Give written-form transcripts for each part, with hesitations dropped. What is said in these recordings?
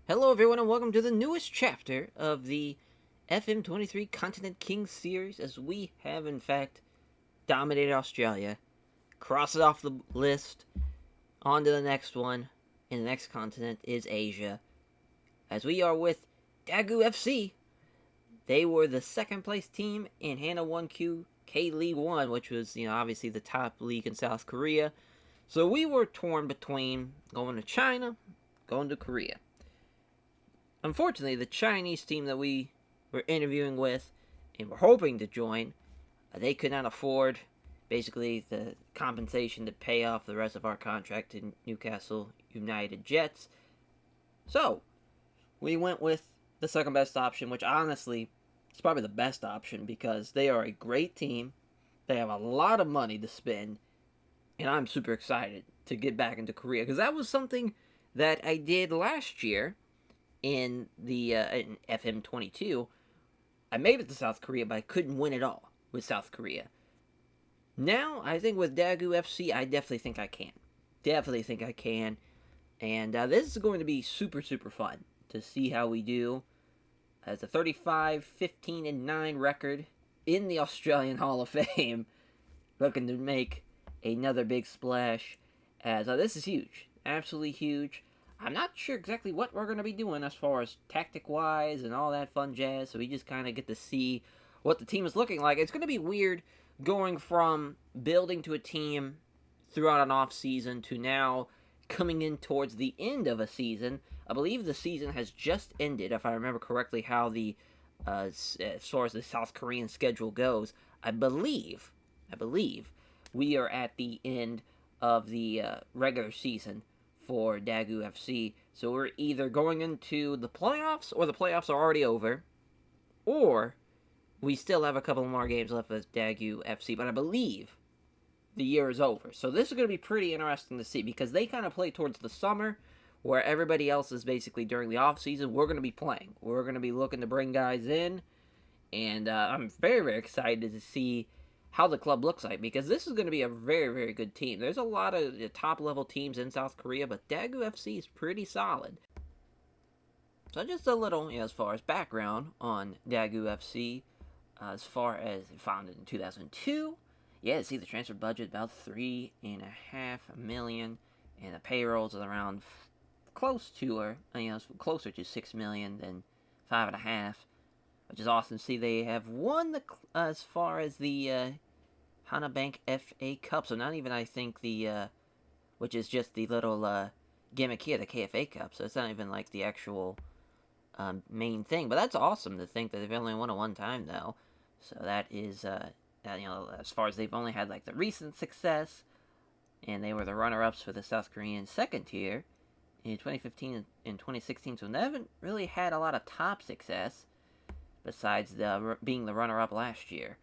Hello, everyone, and welcome to the newest chapter of the FM23 Continent Kings series, as we have, in fact, dominated Australia. Cross it off the list. On to the next one. And the next continent is Asia. As we are with Daegu FC. They were the second place team in Hana 1Q K League 1, which was, obviously the top league in South Korea. So we were torn between going to China, going to Korea. Unfortunately, the Chinese team that we were interviewing with and were hoping to join, they could not afford basically the compensation to pay off the rest of our contract to Newcastle United Jets. So, we went with the second best option, which honestly is probably the best option because they are a great team. They have a lot of money to spend, and I'm super excited to get back into Korea because that was something that I did last year in the in FM22. I made it to South Korea, but I couldn't win it all with South Korea. Now, I think with Daegu FC, I definitely think I can. Definitely think I can. And this is going to be super, super fun to see how we do as a 35, 15, and 9 record in the Australian Hall of Fame. Looking to make another big splash. As this is huge. Absolutely huge. I'm not sure exactly what we're going to be doing as far as tactic-wise and all that fun jazz, so we just kind of get to see what the team is looking like. It's going to be weird going from building to a team throughout an off-season to now coming in towards the end of a season. I believe the season has just ended, if I remember correctly, how the as far as the South Korean schedule goes. I believe we are at the end of the regular season for Daegu FC. So we're either going into the playoffs, or the playoffs are already over, or we still have a couple more games left with Daegu FC. But I believe the year is over. So this is going to be pretty interesting to see because they kind of play towards the summer where everybody else is basically during the off season. We're going to be playing. We're going to be looking to bring guys in, and I'm very, very excited to see how the club looks like because this is going to be a very, very good team. There's a lot of top level teams in South Korea, but Daegu FC is pretty solid. So just a little, as far as background on Daegu FC, as far as founded in 2002. Yeah, see the transfer budget about 3.5 million, and the payrolls are around close to, or closer to 6 million than 5.5, which is awesome to see. They have won the as far as the Hana Bank FA Cup, so not even I think the which is just the little gimmick here, the KFA Cup. So it's not even like the actual main thing. But that's awesome to think that they've only won it one time though. So that is as far as they've only had like the recent success, and they were the runner-ups for the South Korean second tier in 2015 and 2016. So they haven't really had a lot of top success besides being the runner-up last year.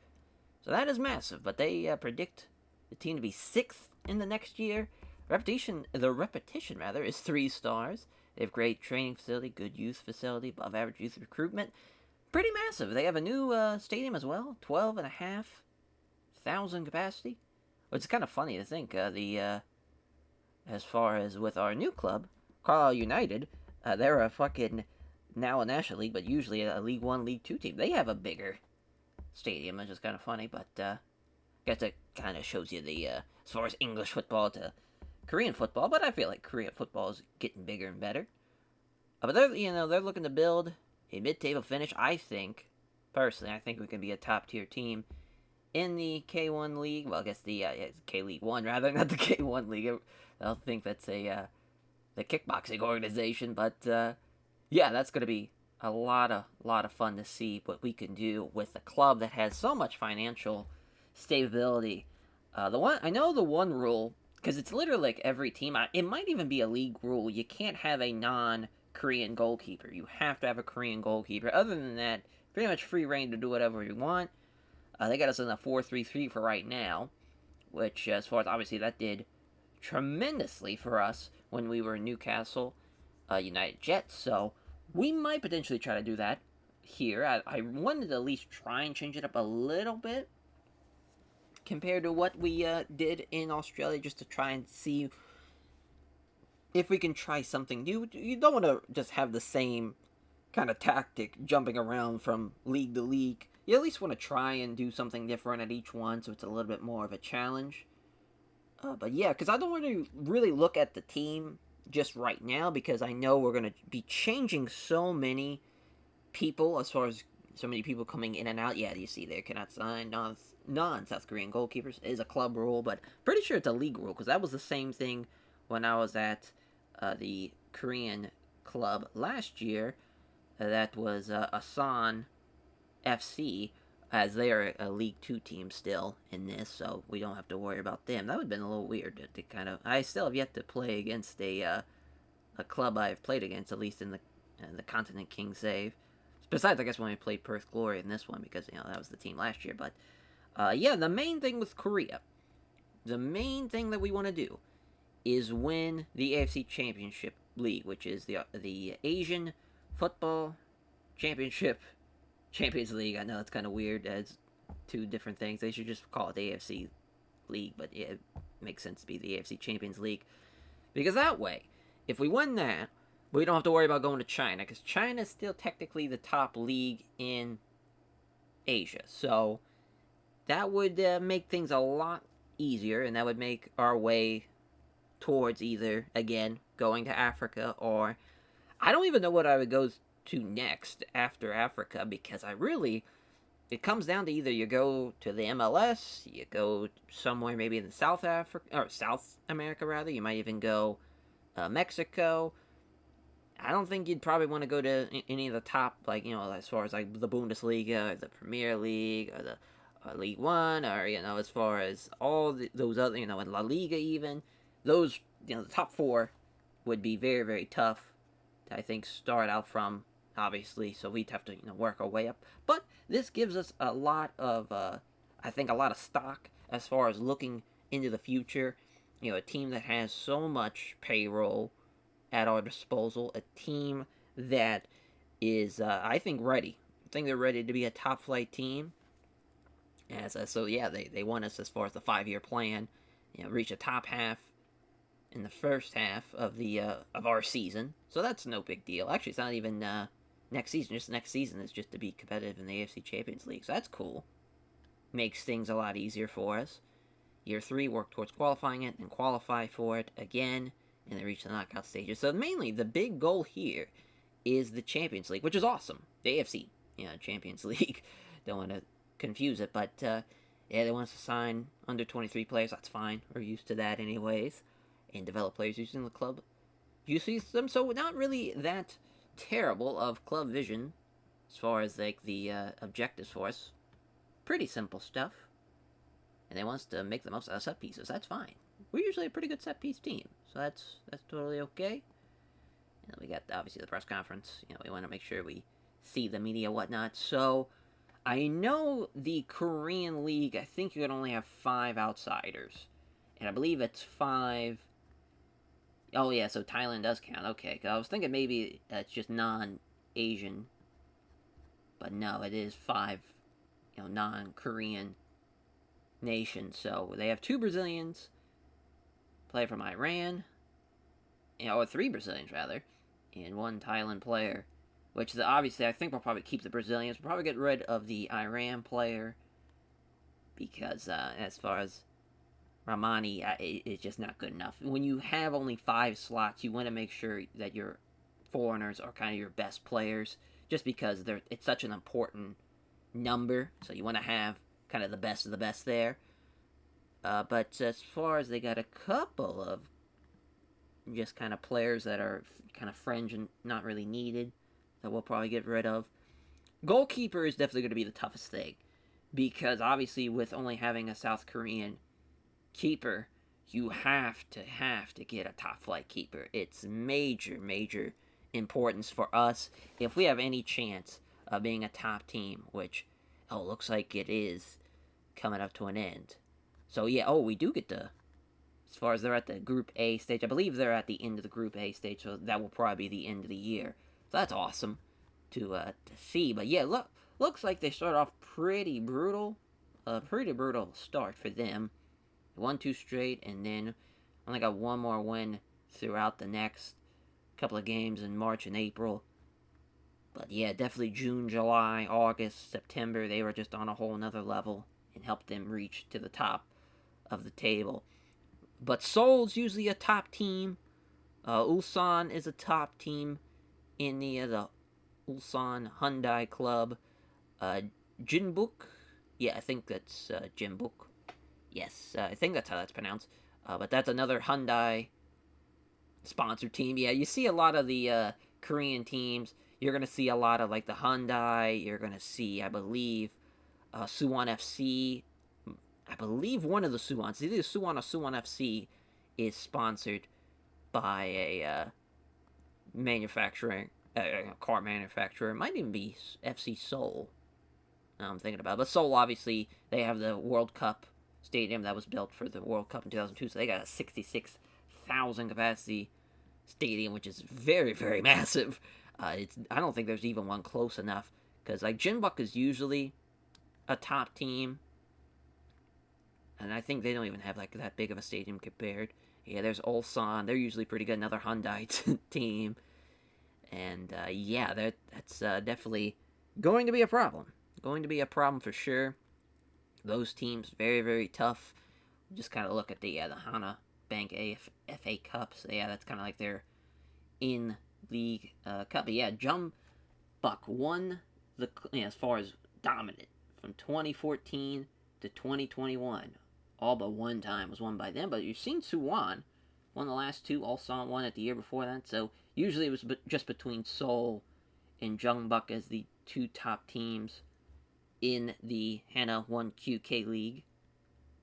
So that is massive. But they predict the team to be sixth in the next year. The repetition is 3 stars. They have great training facility, good youth facility, above average youth recruitment. Pretty massive. They have a new stadium as well, 12,500 capacity. Which is kind of funny to think. As far as with our new club, Carlisle United, they're a fucking now a National League, but usually a League 1, League 2 team. They have a bigger stadium, which is kind of funny, but I guess it kind of shows you the as far as English football to Korean football. But I feel like Korean football is getting bigger and better. But they're looking to build a mid-table finish. I think we can be a top-tier team in the K1 League. Well, I guess the K League 1 rather, not the K1 League. I'll think that's the kickboxing organization, but yeah, that's going to be a lot of fun to see what we can do with a club that has so much financial stability. The one rule, because it's literally like every team. It might even be a league rule. You can't have a non-Korean goalkeeper. You have to have a Korean goalkeeper. Other than that, pretty much free reign to do whatever you want. They got us in a 4-3-3 for right now, which, as far as obviously that did tremendously for us when we were in Newcastle United Jets. So we might potentially try to do that here. I wanted to at least try and change it up a little bit compared to what we did in Australia, just to try and see if we can try something new. You don't want to just have the same kind of tactic jumping around from league to league. You at least want to try and do something different at each one, so it's a little bit more of a challenge. But yeah, because I don't want to really look at the team just right now, because I know we're going to be changing so many people as far as so many people coming in and out. Yeah, you see there, cannot sign non-South Korean goalkeepers. It is a club rule, but pretty sure it's a league rule, because that was the same thing when I was at the Korean club last year. That was Asan FC, as they are a League Two team still in this, so we don't have to worry about them. That would have been a little weird to kind of. I still have yet to play against a club I've played against, at least in the Continent King save. Besides, I guess when we played Perth Glory in this one, because that was the team last year. But yeah, the main thing with Korea, the main thing that we want to do, is win the AFC Championship League, which is the Asian Football Championship Champions League. I know it's kind of weird. It's two different things. They should just call it the AFC League, but yeah, it makes sense to be the AFC Champions League, because that way, if we win that, we don't have to worry about going to China, because China is still technically the top league in Asia. So that would make things a lot easier, and that would make our way towards either, again, going to Africa, or I don't even know what I would go to next after Africa, because it comes down to either you go to the MLS, you go somewhere maybe in South Africa, or South America rather. You might even go Mexico. I don't think you'd probably want to go to any of the top, as far as like the Bundesliga or the Premier League or the League One, or as far as all those other, in La Liga even. Those, the top four would be very, very tough to, I think, start out from, obviously, so we'd have to work our way up. But this gives us a lot of I think a lot of stock as far as looking into the future. A team that has so much payroll at our disposal, a team that is I think ready. I think they're ready to be a top flight team. So yeah, they want us as far as the 5-year plan. Reach the top half in the first half of the of our season. So that's no big deal. Actually, it's not even next season. Just next season is just to be competitive in the AFC Champions League. So that's cool. Makes things a lot easier for us. Year 3, work towards qualifying it, and qualify for it again, and then reach the knockout stages. So mainly, the big goal here is the Champions League, which is awesome. The AFC, Champions League. Don't want to confuse it, but yeah, they want us to sign under 23 players. That's fine. We're used to that anyways. And develop players using the club using them. So not really that terrible of club vision as far as like the objectives for us. Pretty simple stuff. And they want us to make the most out of set pieces. That's fine. We're usually a pretty good set piece team, so that's totally okay. And we got obviously the press conference. We want to make sure we see the media, whatnot. So I know the Korean League, I think you can only have 5 outsiders, and I believe it's 5. Oh yeah, so Thailand does count. Okay, because I was thinking maybe it's just non-Asian, but no, it is 5, non-Korean nations. So they have 2 Brazilians, play from Iran, or 3 Brazilians rather, and 1 Thailand player. Which obviously I think we'll probably keep the Brazilians. We'll probably get rid of the Iran player, because as far as Ramani, it's just not good enough. When you have only 5 slots, you want to make sure that your foreigners are kind of your best players, just because it's such an important number. So you want to have kind of the best of the best there. But as far as they got a couple of just kind of players that are kind of fringe and not really needed, that we'll probably get rid of. Goalkeeper is definitely going to be the toughest thing, because obviously with only having a South Korean keeper, you have to get a top flight keeper. It's major importance for us if we have any chance of being a top team, which looks like it is coming up to an end. So yeah, we do get to, as far as they're at the Group A stage, I believe they're at the end of the Group A stage, so that will probably be the end of the year. So that's awesome to see. But yeah, looks like they start off pretty brutal. A pretty brutal start for them. 1-2 straight, and then only got one more win throughout the next couple of games in March and April. But yeah, definitely June, July, August, September, they were just on a whole nother level and helped them reach to the top of the table. But Seoul's usually a top team. Ulsan is a top team in the Ulsan Hyundai Club. Uh, Jinbuk, yeah, I think that's Jinbuk. Yes, I think that's how that's pronounced. But that's another Hyundai sponsored team. Yeah, you see a lot of the Korean teams. You're gonna see a lot of like the Hyundai. You're gonna see, I believe, Suwon FC. I believe one of the Suwons, either Suwon or Suwon FC, is sponsored by a manufacturing car manufacturer. It might even be FC Seoul. I'm thinking about it. But Seoul, obviously, they have the World Cup stadium that was built for the World Cup in 2002, so they got a 66,000 capacity stadium, which is very, very massive. I don't think there's even one close enough, because like Jinbuk is usually a top team, and I think they don't even have like that big of a stadium compared. Yeah, there's Ulsan. They're usually pretty good. Another Hyundai team, and yeah, that's definitely going to be a problem. Going to be a problem for sure. Those teams very, very tough. Just kind of look at the Hana Bank FA Cup. So yeah, that's kind of like their in league cup. But yeah, Jeonbuk won the as far as dominant from 2014 to 2021. All but one time was won by them. But you've seen Suwon won the last two. Ulsan won it the year before that. So usually it was just between Seoul and Jeonbuk as the two top teams in the Hana 1Q K League.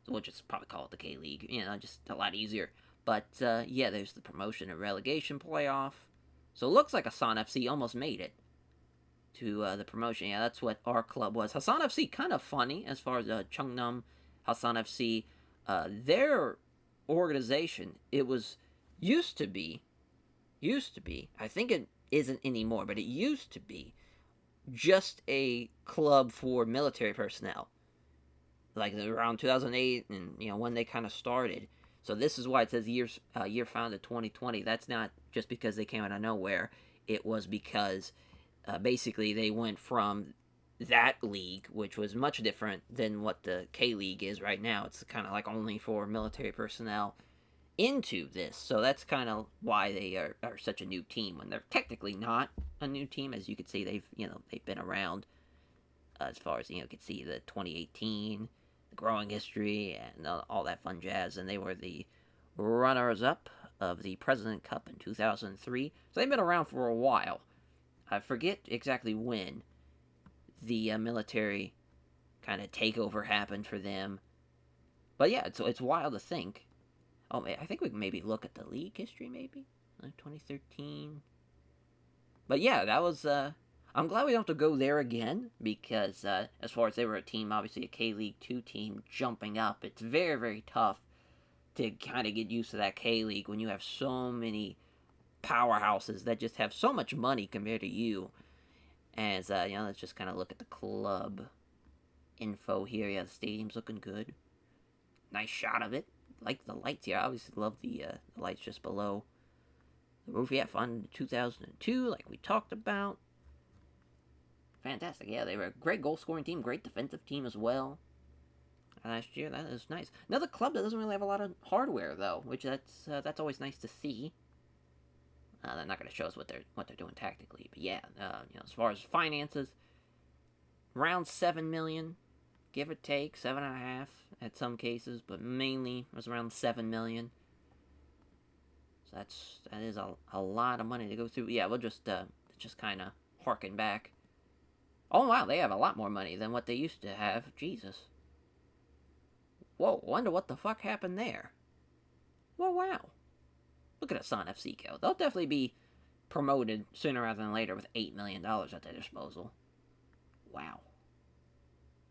We'll just probably call it the K League, just a lot easier. But yeah, there's the promotion and relegation playoff. So it looks like Hassan FC almost made it to the promotion. Yeah, that's what our club was. Hassan FC, kind of funny as far as Cheongnam Hassan FC. Their organization, it was used to be, I think it isn't anymore, but it used to be just a club for military personnel, like around 2008, and when they kind of started. So this is why it says year founded 2020. That's not just because they came out of nowhere. It was because basically they went from that league, which was much different than what the K League is right now. It's kind of like only for military personnel, into this. So that's kind of why they are such a new team, when they're technically not a new team. As you can see, they've been around as far as you can see the 2018, the growing history, and all that fun jazz. And they were the runners up of the President Cup in 2003. So they've been around for a while. I forget exactly when the military kind of takeover happened for them, but yeah, it's wild to think. Oh, I think we can maybe look at the league history, maybe 2013. But yeah, that was. I'm glad we don't have to go there again, because as far as they were a team, obviously a K League 2 team jumping up, it's very, very tough to kind of get used to that K League when you have so many powerhouses that just have so much money compared to you. As let's just kind of look at the club info here. Yeah, the stadium's looking good. Nice shot of it. Like the lights here. I obviously love the lights just below the roof. Yeah, fun 2002, like we talked about. Fantastic. Yeah, they were a great goal scoring team, great defensive team as well. Last year, that is nice. Another club that doesn't really have a lot of hardware though, which that's always nice to see. They're not going to show us what they're doing tactically, but yeah, as far as finances, around 7 million, give or take 7.5 at some cases, but mainly it was around 7 million. So that is a lot of money to go through. Yeah, we'll just kind of harken back. Oh wow, they have a lot more money than what they used to have. Jesus. Whoa, wonder what the fuck happened there. Whoa, wow. Look at Hassan FC go. They'll definitely be promoted sooner rather than later with $8 million at their disposal. Wow.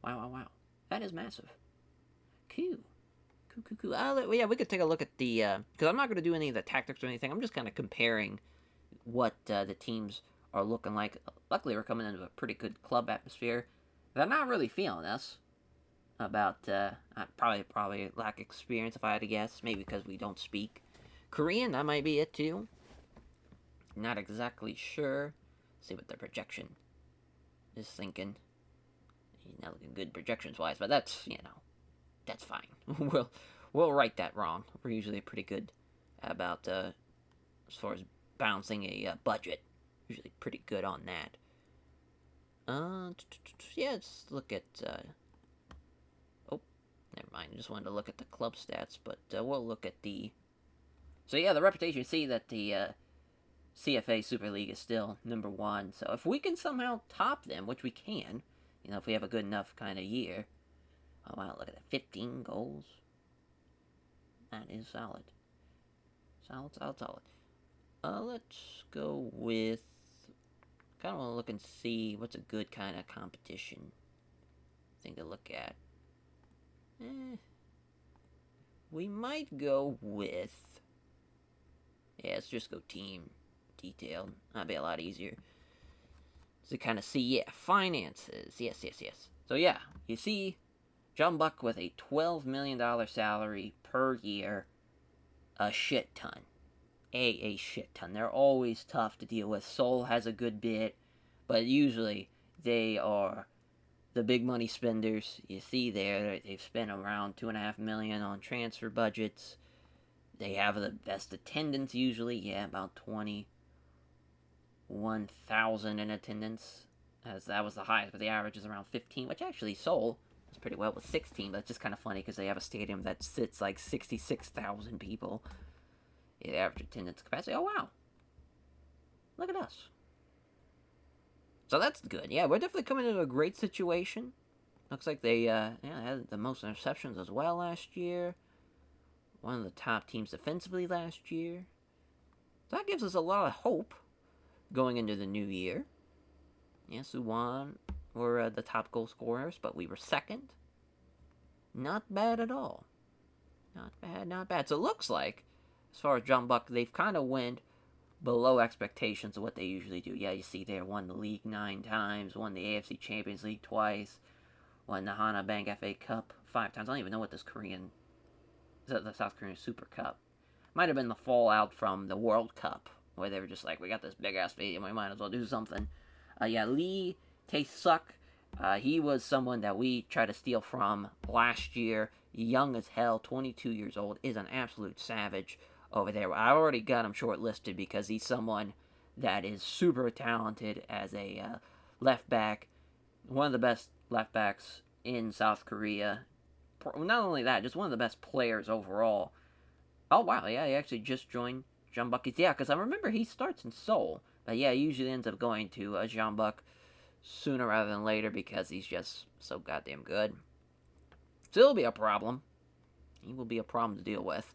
Wow. That is massive. Cool. Yeah, we could take a look at the... because I'm not going to do any of the tactics or anything. I'm just kind of comparing what the teams are looking like. Luckily, we're coming into a pretty good club atmosphere. They're not really feeling us. I probably lack experience, if I had to guess. Maybe because we don't speak Korean, that might be it too. Not exactly sure. See what the projection is thinking. Not looking good projections wise, but that's that's fine. we'll write that wrong. We're usually pretty good about as far as bouncing a budget. Usually pretty good on that. Yeah, let's look at. Oh, never mind. I just wanted to look at the club stats, but we'll look at the. So yeah, the reputation. You see that the CFA Super League is still number one. So if we can somehow top them, which we can, if we have a good enough kind of year. Oh wow, look at that, 15 goals. That is solid. Solid. Let's go with. Kind of want to look and see what's a good kind of competition thing to look at. We might go with. Yeah, let's just go team detailed. That'd be a lot easier. To kind of see, yeah, finances. Yes. So yeah, you see John Buck with a $12 million salary per year. A shit ton. A shit ton. They're always tough to deal with. Seoul has a good bit, but usually they are the big money spenders. You see there, they've spent around $2.5 million on transfer budgets. They have the best attendance usually. Yeah, about 21,000 in attendance, as that was the highest, but the average is around 15, which actually Seoul is pretty well with 16, but it's just kind of funny because they have a stadium that sits like 66,000 people. The average attendance capacity. Oh, wow. Look at us. So that's good. Yeah, we're definitely coming into a great situation. Looks like they had the most interceptions as well last year. One of the top teams defensively last year. So that gives us a lot of hope going into the new year. Yes, Suwon were the top goal scorers, but we were second. Not bad at all. Not bad. So it looks like, as far as John Buck, they've kind of went below expectations of what they usually do. Yeah, you see there, won the league 9 times, won the AFC Champions League twice, won the Hana Bank FA Cup 5 times. I don't even know what this the South Korean Super Cup. Might have been the fallout from the World Cup, where they were just like, we got this big-ass stadium, we might as well do something. Lee Tae-suk, he was someone that we tried to steal from last year. Young as hell, 22 years old, is an absolute savage over there. I already got him shortlisted because he's someone that is super talented as a left back. One of the best left backs in South Korea. Not only that, just one of the best players overall. Oh, wow, yeah, he actually just joined Jeonbuk. Yeah, because I remember he starts in Seoul. But yeah, he usually ends up going to Jeonbuk sooner rather than later because he's just so goddamn good. So it'll be a problem. He will be a problem to deal with.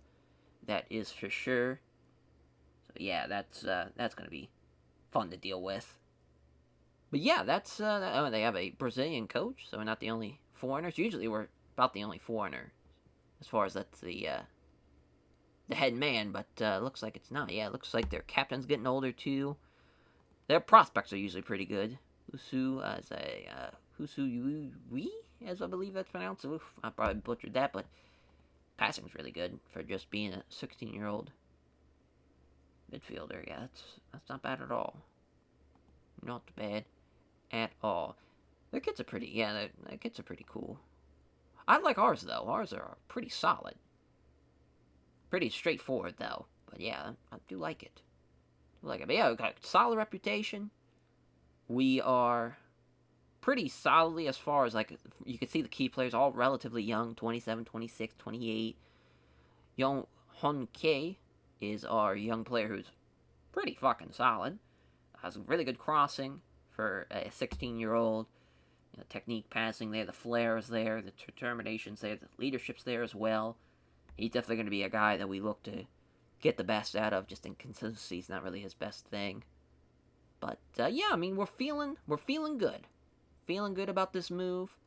That is for sure. So yeah, that's going to be fun to deal with. But yeah, that's they have a Brazilian coach, so we're not the only foreigners. Usually we're about the only foreigner as far as that's the head man, but looks like it's not. Yeah, it looks like their captain's getting older too. Their prospects are usually pretty good. Husu as a Husu Yui, as I believe that's pronounced. Oof, I probably butchered that, but passing's really good for just being a 16-year-old midfielder. Yeah, that's not bad at all. Not bad at all. Their kits are pretty. Yeah, their kits are pretty cool. I like ours though. Ours are pretty solid. Pretty straightforward though. But yeah, I do like it. But yeah, we've got a solid reputation. We are pretty solidly as far as, like, you can see the key players all relatively young, 27, 26, 28. Young Hon Kei is our young player who's pretty fucking solid. Has really good crossing for a 16-year-old. Technique passing there, the flair is there, the determination's there, the leadership's there as well. He's definitely going to be a guy that we look to get the best out of. Just inconsistency is not really his best thing. But yeah, I mean, we're feeling good. Feeling good about this move.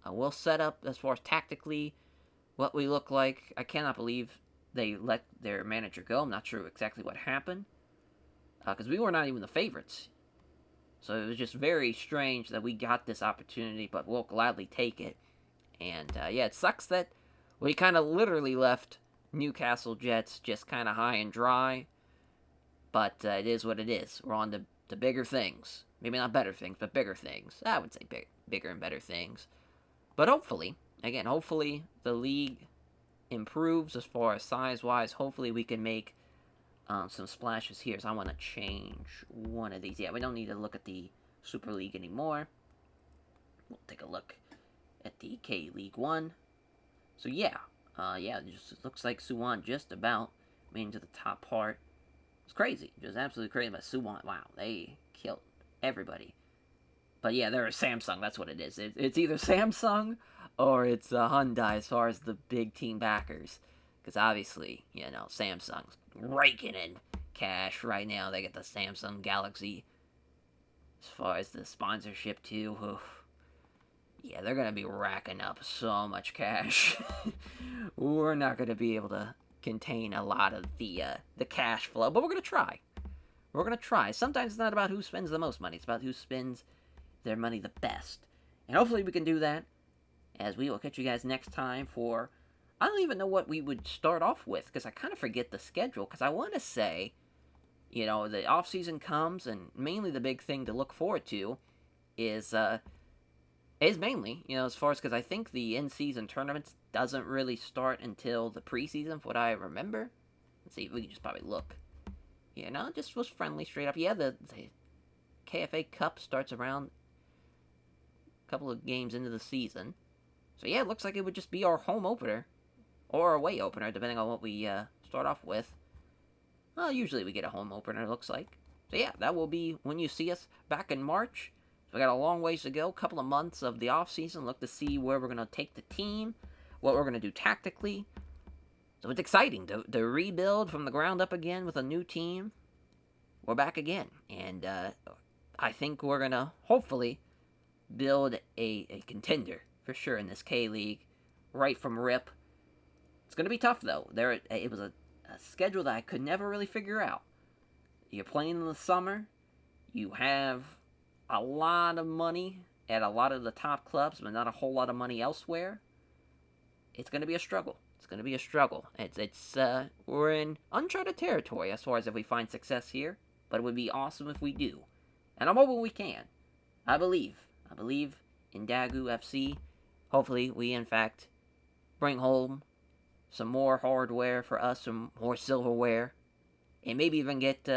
We'll set up as far as tactically what we look like. I cannot believe they let their manager go. I'm not sure exactly what happened. Because we were not even the favorites. So it was just very strange that we got this opportunity, but we'll gladly take it. And yeah, it sucks that we kind of literally left Newcastle Jets just kind of high and dry. But it is what it is. We're on to bigger things. Maybe not better things, but bigger things. I would say bigger and better things. But hopefully, again, hopefully the league improves as far as size-wise. Hopefully we can make some splashes here. So I want to change one of these. Yeah, we don't need to look at the Super League anymore. We'll take a look at the K-League 1. So yeah, it just looks like Suwon just about made into the top part. It's crazy, just absolutely crazy. But Suwon, wow, they killed everybody. But yeah, they're a Samsung. That's what it is. It's either Samsung or it's Hyundai as far as the big team backers. Because obviously, Samsung's raking in cash right now. They get the Samsung Galaxy. As far as the sponsorship too, yeah, they're gonna be racking up so much cash. We're not gonna be able to contain a lot of the cash flow, but we're gonna try. We're gonna try. Sometimes it's not about who spends the most money; it's about who spends their money the best. And hopefully, we can do that. As we will catch you guys next time for. I don't even know what we would start off with because I kind of forget the schedule. Because I want to say, the off season comes, and mainly the big thing to look forward to is mainly, as far as, because I think the in-season tournaments doesn't really start until the preseason, from what I remember. Let's see, we can just probably look. Yeah, no, just was friendly straight up. Yeah, the KFA Cup starts around a couple of games into the season. So yeah, it looks like it would just be our home opener, or away opener, depending on what we start off with. Well, usually we get a home opener, it looks like. So yeah, that will be when you see us back in March. So we got a long ways to go, couple of months of the off-season. Look to see where we're going to take the team, what we're going to do tactically. So it's exciting to rebuild from the ground up again with a new team. We're back again. And I think we're going to hopefully build a contender for sure in this K-League right from rip. It's going to be tough, though. It was a schedule that I could never really figure out. You're playing in the summer. You have a lot of money at a lot of the top clubs, but not a whole lot of money elsewhere. It's going to be a struggle. We're in uncharted territory as far as if we find success here, but it would be awesome if we do. And I'm hoping we can. I believe in Dagu FC. Hopefully we, in fact, bring home some more hardware for us, some more silverware, and maybe even get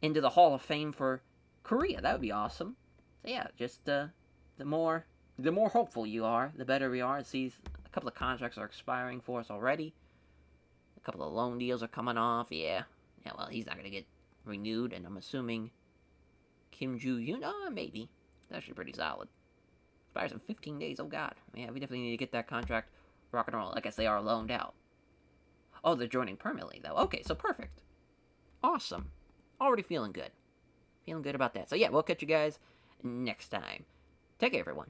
into the Hall of Fame for Korea. That would be awesome. So yeah, just the more hopeful you are, the better we are. See, a couple of contracts are expiring for us already. A couple of loan deals are coming off. Yeah, well, he's not gonna get renewed, and I'm assuming Kim Joo-yoon, maybe. That's actually pretty solid. Expires in 15 days. Oh god, yeah, we definitely need to get that contract rock and roll. I guess they are loaned out. Oh, they're joining permanently though. Okay, so perfect. Awesome. Already feeling good. Feeling good about that. So yeah, we'll catch you guys next time. Take care, everyone.